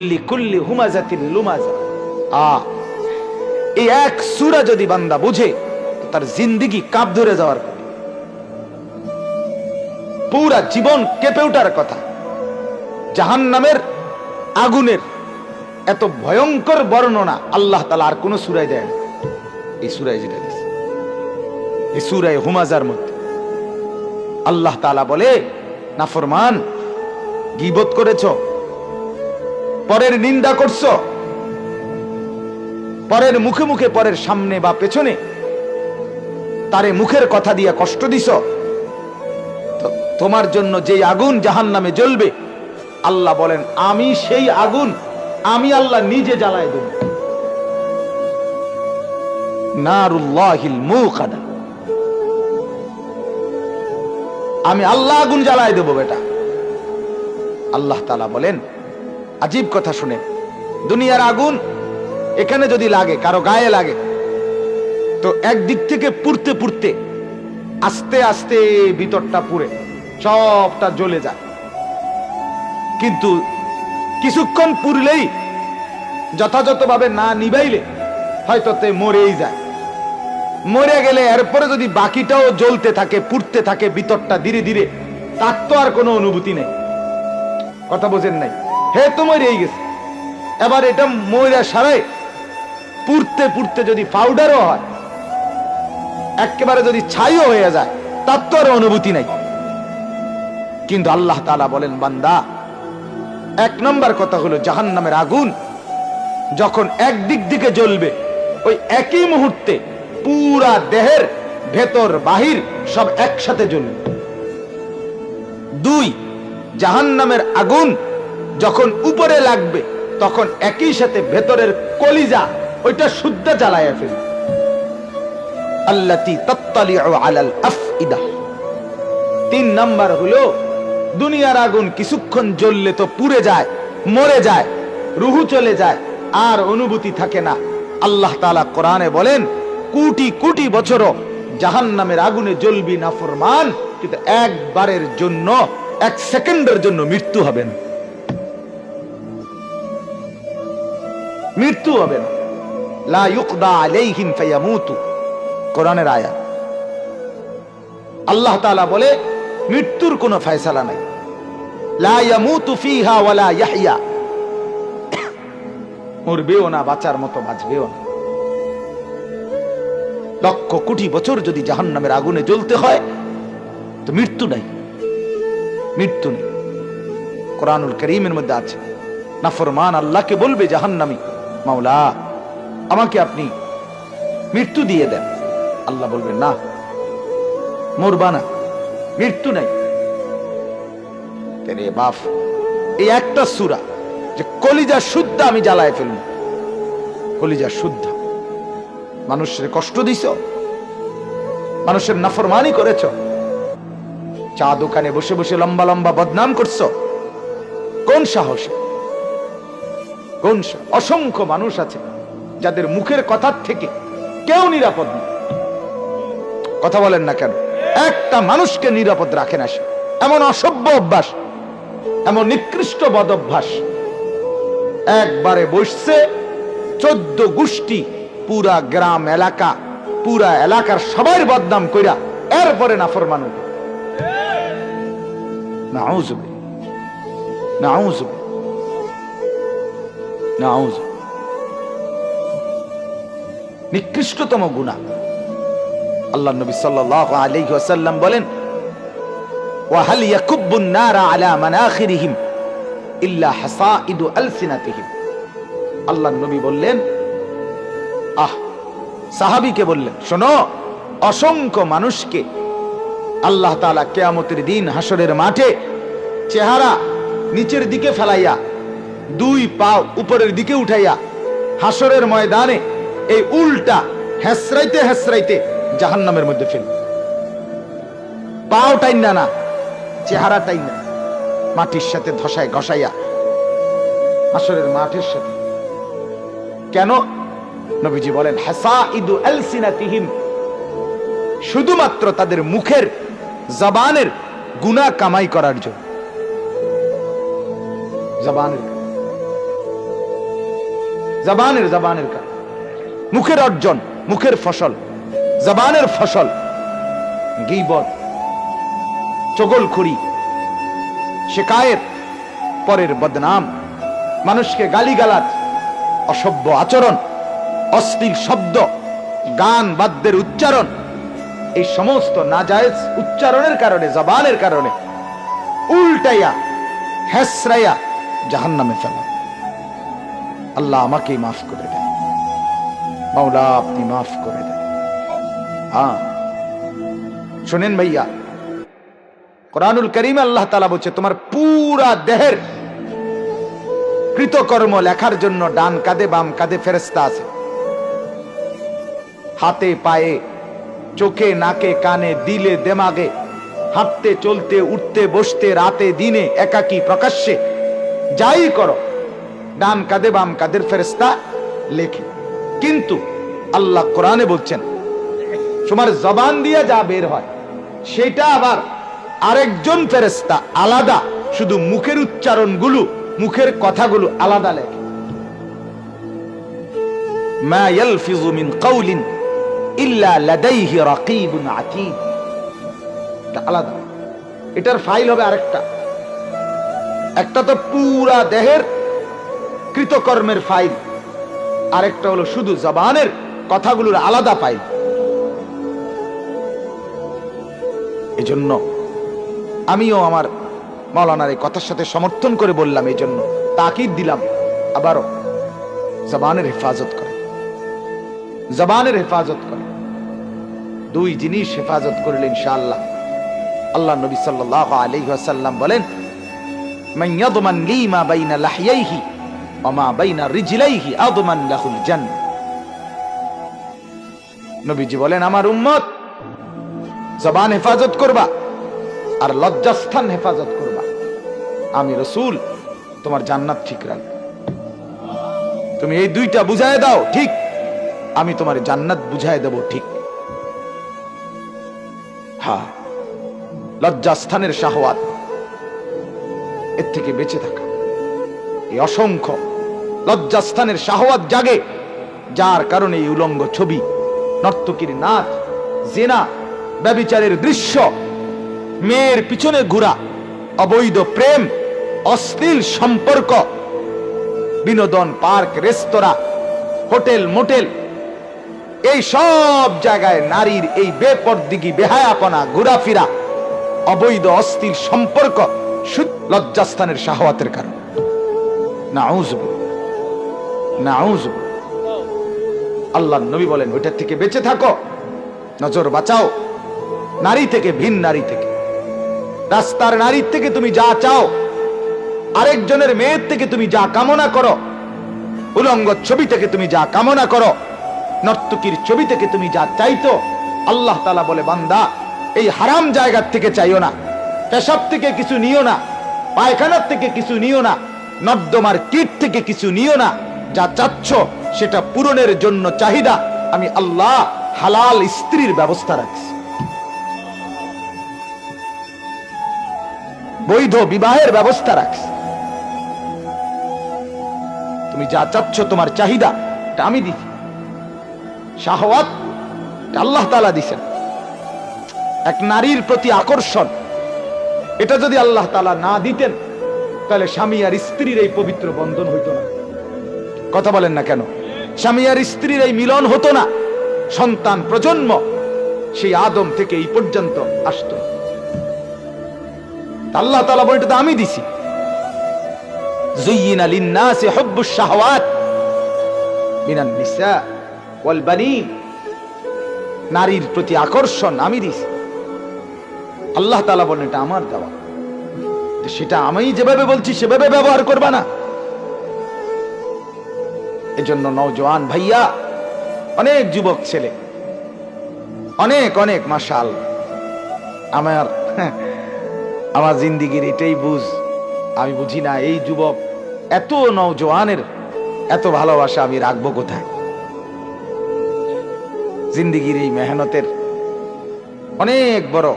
লিকুল্লি হুমাজাতিন লুমাজা। এই এক সূরা যদি বান্দা বুঝে তার জিন্দেগি কাঁপ ধরে যাওয়ার পুরা জীবন কেঁপে ওঠার কথা। জাহান্নামের আগুনের এত ভয়ঙ্কর বর্ণনা আল্লাহ তাআলা আর কোন সূরায় দেয় না। এই সূরায় যেটা দিয়েছে, এই সূরায়ে হুমাজার মধ্যে আল্লাহ তাআলা বলে, নাফরমান, গীবত করেছো, পরের নিন্দা করছো, পরের মুখে মুখে, পরের সামনে বা পেছনে তারে মুখের কথা দিয়ে কষ্ট দিছ, তোমার জন্য যেই আগুন জাহান্নামে জ্বলবে, আল্লাহ বলেন আমি সেই আগুন আমি আল্লাহ নিজে জ্বালায় দেব। নারুল্লাহিল মুকাদা, আমি আল্লাহ আগুন জ্বালায় দেব বেটা। আল্লাহ তাআলা বলেন, আজীব কথা শুনে, দুনিয়ার আগুন এখানে যদি লাগে, কারো গায়ে লাগে, তো একদিক থেকে পুড়তে পুড়তে আস্তে আস্তে ভিতরটা পুড়ে সবটা জ্বলে যায়। কিন্তু কিছুক্ষণ পুড়লেই, যথাযথভাবে না নিবাইলে হয়তো তে মরেই যায়। মরে গেলে এরপরে যদি বাকিটাও জ্বলতে থাকে, পুড়তে থাকে ভিতরটা ধীরে ধীরে, তার তো আর কোনো অনুভূতি নেই। কথা বোঝেন নাই? হে তো মরেই গেছে। এবার এটা ময়রা সারাই পুড়তে পুড়তে যদি পাউডারও হয়, একেবারে যদি ছাইও হয়ে যায়, তার তো আর অনুভূতি নাই। কিন্তু আল্লাহ তাআলা বলেন, বান্দা, এক নম্বর কথা হলো জাহান্নামের আগুন যখন একদিক দিকে জ্বলবে, ওই একই মুহূর্তে পুরা দেহের ভেতর বাহির সব একসাথে জ্বলবে। দুই, জাহান্নামের আগুন যখন উপরে লাগবে, তখন একই সাথে ভেতরের কলিজা ওইটা শুদ্ধ জ্বালায়া ফেলবে। আল্লাতী তাত্তালিউ আলাল আফইদা। তিন নাম্বার হলো দুনিয়ার আগুন কিছুক্ষণ জ্বললে তো পুড়ে যায়, মরে যায়, রুহু চলে যায়, আর অনুভূতি থাকে না। আল্লাহ তাআলা কোরআনে বলেন, কোটি কোটি বছরও জাহান্নামের আগুনে জ্বলবি নাফরমান, কিন্তু একবারের জন্য, এক সেকেন্ডের জন্য মৃত্যু হবে না। মৃত্যু হবে না। লা ইউকদা আলাইহিম ফায়ামুতু, কোরআনের আয়াত। আল্লাহ তাআলা বলে মৃত্যুর কোনো ফয়সালা নাই। লা ইয়ামুতু ফিহা ওয়ালা ইয়াহইয়া, মরবেও না, বাঁচার মতো বাঁচবেও না। লক্ষ কোটি বছর যদি জাহান্নামের আগুনে জ্বলতে হয়, তো মৃত্যু নাই, মৃত্যু নেই। কোরআনুল কারীমের মধ্যে আছে, নাফরমান আল্লাহকে বলবে জাহান্নামী, মাওলা, আমাকে আপনি মৃত্যু দিয়ে দেন। আল্লাহ বলবেন, না, মরবা না, মৃত্যু নাই। তেরে বাপ, এই একটা সূরা যে কলিজা শুদ্ধ আমি জ্বালায় ফেলব, কলিজা শুদ্ধ। মানুষের কষ্ট দিছ, মানুষের নাফরমানি করেছ, চা দোকানে বসে বসে লম্বা লম্বা বদনাম করছো, কোন সাহসে? কোন? অসংখ্য মানুষ আছে যাদের মুখের কথার থেকে কেউ নিরাপদ নেই। কথা বলেন না কেন? একটা মানুষকে নিরাপদ রাখে না সে। এমন অসভ্য অভ্যাস, এমন নিকৃষ্ট বদ অভ্যাস। একবারে বসছে 14 গোষ্ঠী, পুরা গ্রাম এলাকা, পুরা এলাকার সবার বদনাম কইরা এরপরে নাফরমান হবে। নাউযুবিল্লাহ, নাউযুবিল্লাহ, নাউযুবিল্লাহ। নিকৃষ্টতম গুনাহ। আল্লাহ নবী সাল্লাল্লাহু আলাইহি ওয়াসাল্লাম বলেন, ওয়া হাল ইয়াকুব্বুন নারা আলা মানাখিরিহিম ইল্লা হাসাইদু আলসিনাতিহিম। আল্লাহ নবী বললেন, সাহাবীকে বললেন, শোনো, অসংখ্য মানুষকে আল্লাহ তাআলা কিয়ামতের দিন হাসরের মাঠে চেহারা নিচের দিকে ফেলাইয়া, দুই পা উপরের দিকে উঠাইয়া হাসরের ময়দানে এই উল্টা হেসরাইতে হেসরাইতে জাহান্নামের মধ্যে ফেলবে। পাও টাইনা না, চেহারা টাইনা মাটির সাথে ধসায় ঘষাইয়া হাসরের মাঠের সাথে। কেন? নবীজি বলেন, হাসাইদু আলসিনাতিহিম, শুধুমাত্র তাদের মুখের জবানের গুনাহ কামাই করার জন্য। জবানের জবানের কারণ, মুখের অর্জন, মুখের ফসল, জবানের ফসল। গীবত, চগলখড়ি, শিকায়েত, পরের বদনাম, মানুষকে গালিগালাজ, অসভ্য আচরণ, অশ্লীল শব্দ, গান বাদ্যের উচ্চারণ, এই সমস্ত নাজায়েজ উচ্চারণের কারণে, জবানের কারণে উল্টাইয়া হেসরাইয়া জাহান্নামে ফেলা। আল্লাহ আমাকেই মাফ করে দেন, মাওলা আপনি মাফ করে দেন। হ্যাঁ, শুনেন ভাইয়া, কোরআনুল কারীমে আল্লাহ তাআলা বলছে তোমার পুরা দেহের কৃতকর্ম লেখার জন্য ডান কাঁধে বাম কাঁধে ফেরেশতা আছে। হাতে পায়ে, চোখে নাকে কানে দিলে দেমাগে, হাঁটতে চলতে উঠতে বসতে রাতে দিনে একাকী প্রকাশ্যে যাই করো, ডান কাঁধে বাম কাঁধের ফেরেশতা লেখে। কিন্তু আল্লাহ কোরআনে বলছেন তোমার জবান দিয়ে যা বের হয় সেটা আবার আরেকজন ফেরেশতা আলাদা, শুধু মুখের উচ্চারণগুলো, মুখের কথাগুলো আলাদা লেখে। মা ইয়ালফিযু মিন কাওলিন ইল্লা লাদাইহি রাকীবুন আতীদ। এটা আলাদা, এটার ফাইল হবে আরেকটা। একটা তো পুরা দেহের কৃতকর্মের ফাইল, আরেকটা হলো শুধু জবানের কথাগুলোর আলাদা ফাইল। এজন্য আমিও আমার মাওলানার এই কথার সাথে সমর্থন করে বললাম, এই জন্য তাকিদ দিলাম আবারও, জবানের হেফাজত করে, জবানের হেফাজত করে। দুই জিনিস হেফাজত করলে ইনশাআল্লাহ, আল্লাহ নবী সাল্লাল্লাহু আলাইহি ওয়াসাল্লাম বলেন মান ইয়াদমান লি মা বাইনা লাহইহি ওয়া মা বাইনা রিজলাইহি আদমান লাহুল জান্নাহ। নবীজি বলেন আমার উম্মত জবান হেফাজত করবা আর লজ্জাস্থান হেফাজত করবা, আমি রাসূল তোমার জান্নাত ঠিক রাখব। তুমি এই দুইটা বুঝায় দাও ঠিক, আমি তোমার জান্নাত বুঝায় দেব ঠিক। হ্যাঁ, লজ্জাস্থানের শাহওয়াত, এর থেকে বেঁচে থাকা। এই অসংখ্য লজ্জাস্থানের শাহওয়াত জাগে, যার কারণে এই উলঙ্গ ছবি, নর্তকীর নাচ, জিনা, ব্যভিচারের দৃশ্য, মেয়ের পিছনে ঘোরা, অবৈধ প্রেম, অশ্লীল সম্পর্ক, বিনোদন পার্ক, রেস্তোরাঁ, হোটেল, মোটেল, এই সব জায়গায় নারীর এই বেপরদিগি, বেহায়াপনা, ঘোরাফেরা, অবৈধ অশ্লীল সম্পর্ক, লজ্জাস্থানের শাহওয়াতের কারণ। নাউযুবিল্লাহ, নাউযুবিল্লাহ। আল্লাহর নবী বলেন ওইটার থেকে বেঁচে থাকো, নজর বাঁচাও নারী থেকে, ভিন নারী থেকে। রাস্তার নারীর থেকে তুমি যা চাও, আরেকজনের মেয়ের থেকে তুমি যা কামনা করো, উলঙ্গ ছবি থেকে তুমি যা কামনা করো, নর্তকীর ছবি থেকে তুমি যা চাইতো, আল্লাহ তাআলা বলে বান্দা এই হারাম জায়গার থেকে চাইও না, পেশাব থেকে কিছু নিও না, পায়খানার থেকে কিছু নিও না, নর্দমার কীট থেকে কিছু নিও না। যা চাচ্ছ সেটা পূরণের জন্য চাহিদা আমি আল্লাহ হালাল স্ত্রীর ব্যবস্থা রাখছি, বৈধ বিবাহের ব্যবস্থা রাখছি। তুমি যা চাচ্ছ তোমার চাহিদা এটা আমি দিছি, শাহওয়াত আল্লাহ তাআলা দিছেন। এক নারীর প্রতি আকর্ষণ, এটা যদি আল্লাহ তাআলা না দিতেন তাহলে স্বামী আর স্ত্রীর এই পবিত্র বন্ধন হইতো না। কথা বলেন না কেন? স্বামী আর স্ত্রীর এই মিলন হতো না, সন্তান প্রজন্ম সেই আদম থেকে এই পর্যন্ত আসতো। আল্লাহ তাআলা বলেন এটা আমি দিছি। যুয়িনা লিন-নাসি হুব্বুশ শাহওয়াত মিনান নিসা ওয়াল বানিন, নারীর প্রতি আকর্ষণ আমি দিছি। আল্লাহ তাআলা বলেন এটা আমার দেওয়া, সেটা আমি যেভাবে বলছি সেভাবে ব্যবহার করবা না। এজন্য নওজোয়ান ভাইয়া, অনেক যুবক ছেলে, অনেক অনেক মাশাআল্লাহ, আমার জিন্দিগির এটাই বুঝ, আমি বুঝি না এই যুবক এত নওজোয়ানের এত ভালোবাসা আমি রাখবো কোথায়? জিন্দিগির এই মেহনতের অনেক বড়,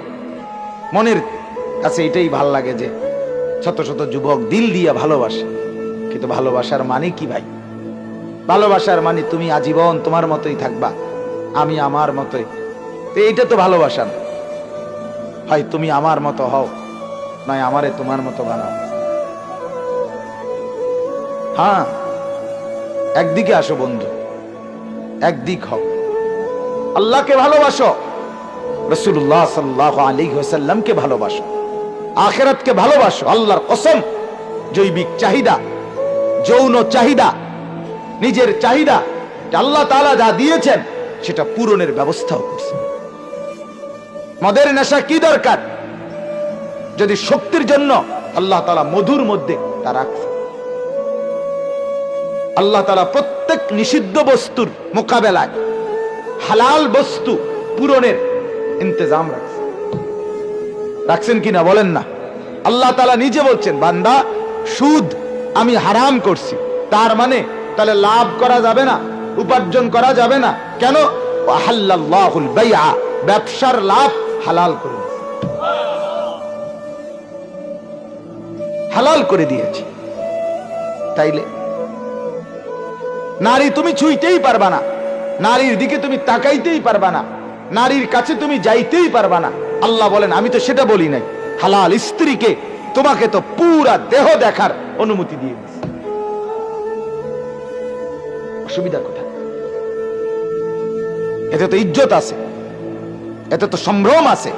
মনের কাছে এটাই ভাল লাগে যে শত শত যুবক দিল দিয়া ভালোবাসে, কিন্তু ভালোবাসার মানে কি ভাই? ভালোবাসার মানে তুমি আজীবন তোমার মতোই থাকবা, আমি আমার মতোই। তো এইটা তো ভালোবাসা না। হয় তুমি আমার মতো হও, নয় আমারে তোমার মতো বানাও। হ্যাঁ, একদিকে আসো বন্ধু, একদিক হও। আল্লাহকে ভালোবাসো, রাসূলুল্লাহ সাল্লাল্লাহু আলাইহি ওয়াসাল্লামকে ভালোবাসো, আখিরাতকে ভালোবাসো। আল্লাহর কসম, জৈবিক চাহিদা, যৌন চাহিদা, নিজের চাহিদা আল্লাহ তাআলা যা দিয়েছেন সেটা পূরণের ব্যবস্থাও করছেন। মদের নেশা কি দরকার যদি শক্তির জন্য আল্লাহ তাআলা মধুর মধ্যে তা রাখছে। আল্লাহ তাআলা প্রত্যেক নিষিদ্ধ বস্তুর মোকাবেলায় হালাল বস্তু পূরণের ইন্তজাম রাখছেন কিনা বলেন না? আল্লাহ তাআলা নিজে বলছেন, বান্দা সুদ আমি হারাম করছি, তার মানে তাহলে লাভ করা যাবে না, উপার্জন করা যাবে না। কেন? ওয়াহাল্লাল্লাহুল বাইআ, ব্যবসার লাভ হালাল করে দিয়েছে, হালাল করে দিয়েছে। তাইলে নারী তুমি ছুঁইতেই পারবা না, নারীর দিকে তুমি তাকাইতেই পারবা না, নারীর কাছে তুমি যাইতেই পারবা না। আল্লাহ বলেন, আমি তো সেটা বলি নাই। হালাল স্ত্রীকে তোমাকে তো পুরা দেহ দেখার অনুমতি দিয়ে দিয়েছে। অসুবিধা কোথায়? এতে তো ইজ্জত আছে, এতে তো সম্ভ্রম আছে,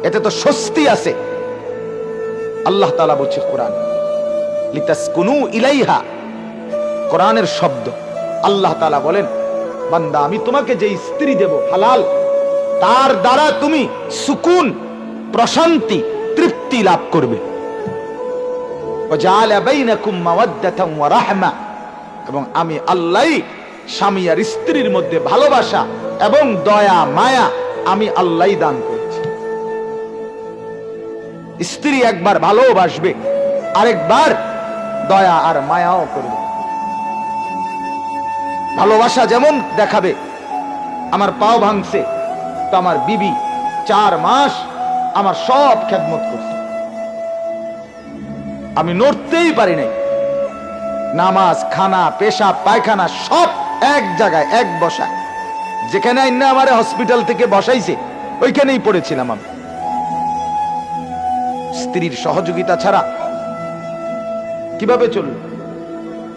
এতে তো স্বস্তি আছে। আল্লাহ তাআলা বলছে কোরআন, লিতাসকুনু ইলাইহা, কোরআনের শব্দ। আল্লাহ তাআলা বলেন, বান্দা আমি তোমাকে যে স্ত্রী দেব হালাল, তার দ্বারা তুমি সুকুন, প্রশান্তি, তৃপ্তি লাভ করবে। ওয়াজআলা বাইনাকুম মাওয়াদ্দাতান ওয়া রাহমা, এবং আমি আল্লাহ স্বামী আর স্ত্রীর মধ্যে ভালোবাসা এবং দয়া মায়া আমি আল্লাহ দান করেছি। স্ত্রী একবার ভালোবাসবে, আরেকবার দয়া আর মায়াও করবে। ভালোবাসা যেমন দেখাবে, আমার পাও ভাঙছে তো আমার বিবি 4 মাস আমার সব খেদমত করছে, আমি নড়তেই পারি নাই, নামাজ, খানা, পেশাব, পায়খানা সব এক জায়গায়, এক বসা। যেখানে আইনা আমারে হসপিটাল থেকে বসাইছে ওইখানেই পড়েছিলাম আমি। স্ত্রীর সহযোগিতা ছাড়া কিভাবে চলল?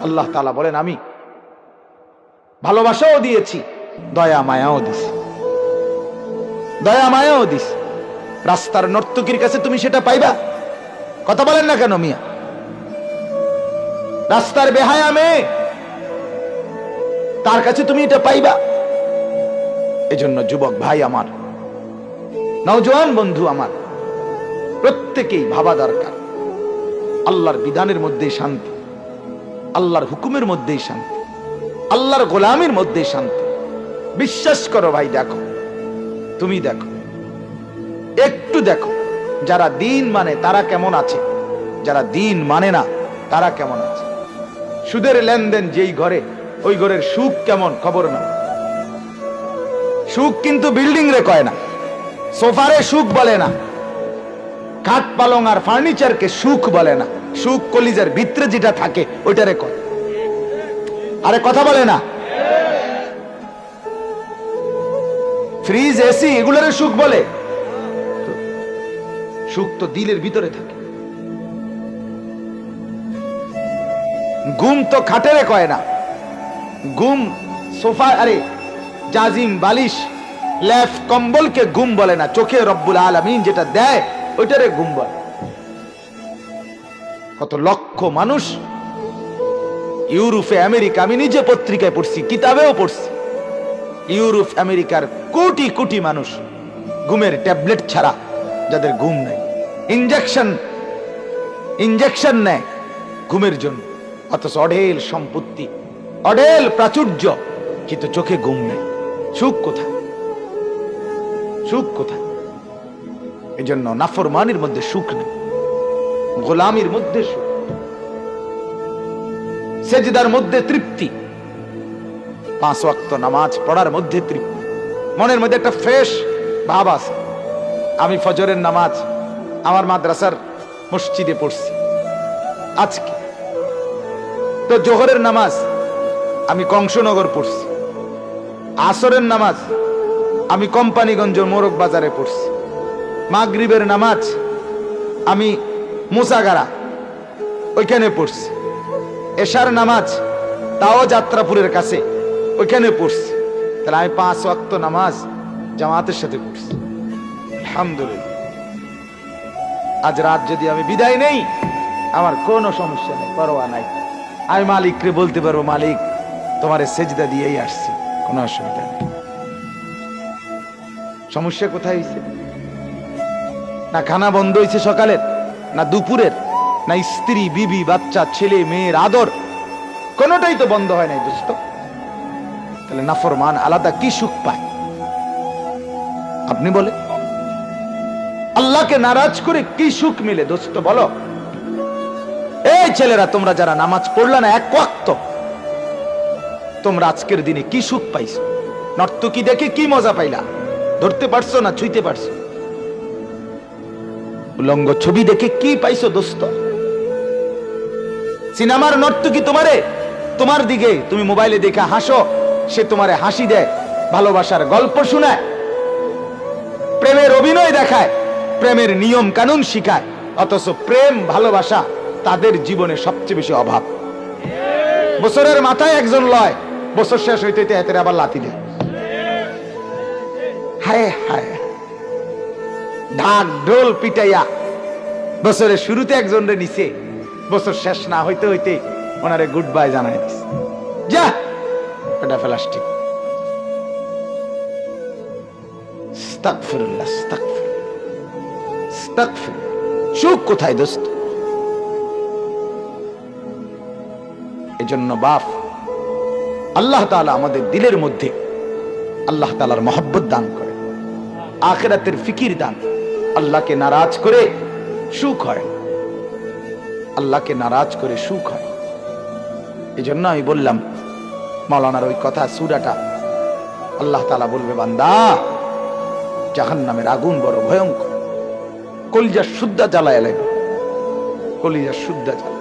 আল্লাহ তাআলা বলেন, আমি ভালোবাসাও দিয়েছি, দয়া মায়াও দিছি, দয়া মায়াও দিছি। রাস্তার নর্তকীর কাছে তুমি সেটা পাইবা? কথা বলেন না কেন মিয়া? রাস্তার বেহায়া মেয়ে, তার কাছে তুমি এটা পাইবা? এজন্য যুবক ভাই আমার, নওজোয়ান বন্ধু আমার, প্রত্যেকেই ভাবা দরকার, আল্লাহর বিধানের মধ্যেই শান্তি, আল্লাহর হুকুমের মধ্যেই শান্তি, আল্লাহর গোলামের মধ্যেই শান্তি। বিশ্বাস করো ভাই, দেখো, তুমি দেখো, একটু দেখো, যারা দিন মানে তারা কেমন আছে, যারা দিন মানে না তারা কেমন আছে। সুদের লেনদেন যেই ঘরে, ওই ঘরের সুখ কেমন খবর না। সুখ কিন্তু বিল্ডিং রে কয় না, সোফারে সুখ বলে না, খাট পালং আর ফার্নিচারকে সুখ বলে না। সুখ কলিজার ভিতরে যেটা থাকে ওইটারে কয়। আরে কথা বলে না? ফ্রিজ, এসি এগুলোরে সুখ বলে? সুখ তো দিলের ভিতরে থাকে। ঘুম তো খাটেরে কয় না, ঘুম সোফা, আরে জাজিম, বালিশ, লেফ, কম্বলকে ঘুম বলে না। চোখে রব্বুল আলামিন যেটা দেয় ওইটারে ঘুম বলে। কত লক্ষ মানুষ ইউরোপে, আমেরিকা, আমি নিজে পত্রিকায় পড়ছি, কিতাবেও পড়ছি, ইউরোপ আমেরিকার কোটি কোটি মানুষ ঘুমের ট্যাবলেট ছাড়া, যাদের ঘুম নেই, ইনজেকশন নেয় ঘুমের জন্য, অথচ অঢেল সম্পত্তি, অঢেল প্রাচুর্য, কিন্তু চোখে ঘুম নেই। সুখ কোথায়? সুখ কোথায়? এই জন্য নাফরমানির মধ্যে সুখ নেই, গোলামির মধ্যে সুখ, সেজদার মধ্যে তৃপ্তি, 5 ওয়াক্ত নামাজ পড়ার মধ্যে তৃপ্তি, মনের মধ্যে একটা ফ্রেশ ভাব আছে। আমি ফজরের নামাজ আমার মাদ্রাসার মসজিদে পড়ছি, আজকে তো জোহরের নামাজ আমি কংসনগর পড়ছি। আসরের নামাজ আমি কোম্পানিগঞ্জ মোরগ বাজারে পড়ছি। মাগরিবের নামাজ আমি মুসাগারা ওইখানে পড়ছি। এশার নামাজ তাও যাত্রাপুরের কাছে ওইখানে পড়ছি। তাহলে আমি 5 ওয়াক্ত নামাজ জামাতের সাথে পড়ছি। আলহামদুলিল্লাহ। আজ রাত যদি আমি বিদায় নেই, আমার কোনো সমস্যা নেই, পরোয়া নাই। আমি মালিককে বলতে পারবো, মালিক তোমার সেজদা দিয়েই আসছি, কোনো অসুবিধা নেই। সমস্যা কোথায় হয়েছে? না খানা বন্ধ হয়েছে সকালের, না দুপুরের, না স্ত্রী বিবি বাচ্চা ছেলে মেয়ের আদর, কোনোটাই তো বন্ধ হয় নাই দোস্ত। তাহলে নাফরমান আলাদা কি সুখ পায়? আপনি বলে আল্লাহকে নারাজ করে কি সুখ মিলে দোস্ত বলো? এই ছেলেরা, তোমরা যারা নামাজ পড়লা না এক ওয়াক্ত, তোমরা আজকের দিনে কি সুখ পাইছো? নর্তকী দেখে কি মজা পাইলা? ধরতে পারছো না ছুঁইতে পারছো? উলঙ্গ ছবি দেখে কি পাইছো দোস্ত? সিনেমার নর্তকী তোমার দিকে তুমি মোবাইলে দেখে হাসো, সে তোমারে হাসি দেয়, ভালোবাসার গল্প শোনায়, প্রেমের অভিনয় দেখায়, প্রেমের নিয়ম কানুন শিখায়, অথচ প্রেম ভালোবাসা তাদের জীবনে সবচেয়ে বেশি অভাব। বছরের মাথায় একজন লয়, বছর শেষ হইতে হইতে এতে আবার লাথি দেয়। হায় হায়, ঢাক ঢোল পিটাইয়া বছরের শুরুতে একজন রে নিছে, বছর শেষ না হইতে হইতে ওনারে গুড বাই জানাই দিছে। যা এটা প্লাস্টিক। আস্তাগফিরুল্লাহ, আস্তাগফিরুল্লাহ, আস্তাগফিরুল্লাহ। সুখ কোথায় দোস্ত? এজন্য বাপ, আল্লাহ তাআলা আমাদের দিলের মধ্যে আল্লাহ তাআলার মহব্বত দান করে, আখিরাতের ফিকির দান। আল্লাহকে নারাজ করে সুখ হয়, আল্লাহকে নারাজ করে সুখ হয়। এজন্য আমি বললাম মাওলানার ওই কথা, সূরাটা আল্লাহ তাআলা বলবে, বান্দা জাহান্নামের আগুন বড় ভয়ঙ্কর, কলিজা শুদ্ধা জ্বালায় লাগবে, কলিজা শুদ্ধা জ্বালায়।